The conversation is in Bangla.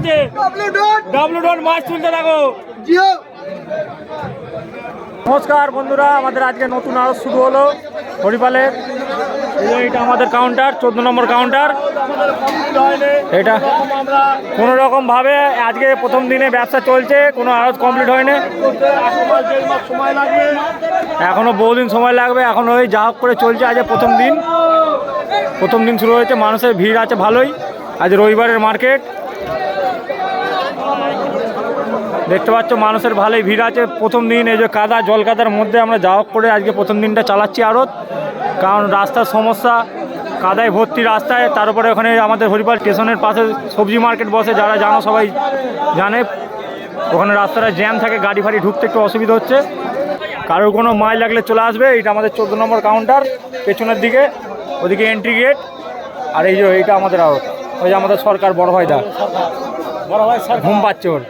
চলছে, ডাব্লু ডট মাছ তুলতে থাকো। নমস্কার বন্ধুরা, আমাদের আজকে নতুন আড়ত শুরু হলো হরিপালের। এটা আমাদের কাউন্টার, 14 নম্বর কাউন্টার। এটা কোনো রকম ভাবে আজকে প্রথম দিনে ব্যবসা চলছে, কোনো আড়ত কমপ্লিট হয়নি, এখনো বহুদিন সময় লাগবে। এখন ওই যা হোক করে চলছে। আজ প্রথম দিন শুরু হয়েছে, মানুষের ভিড় আছে ভালোই। আজ রবিবারের মার্কেট, দেখতে পাচ্ছ মানুষের ভালোই ভিড় আছে। প্রথম দিন এই যে কাদা জল কাদার মধ্যে আমরা যা হোক করে আজকে প্রথম দিনটা চালাচ্ছি আড়ত, কারণ রাস্তার সমস্যা, কাদায় ভর্তি রাস্তায়। তারপরে ওখানে আমাদের হরিপাল স্টেশনের পাশে সবজি মার্কেট বসে, যারা জানো সবাই জানে, ওখানে রাস্তাটা জ্যাম থাকে, গাড়ি ফাড়ি ঢুকতে একটু অসুবিধা হচ্ছে। কারোর কোনো মাল লাগলে চলে আসবে। এটা আমাদের 14 নম্বর কাউন্টার, পেছনের দিকে ওদিকে এন্ট্রি গেট। আর এই যে এইটা আমাদের আড়ত, ওই যে আমাদের সরকার বড় ভাই ঘুম পাচ্ছে ওর।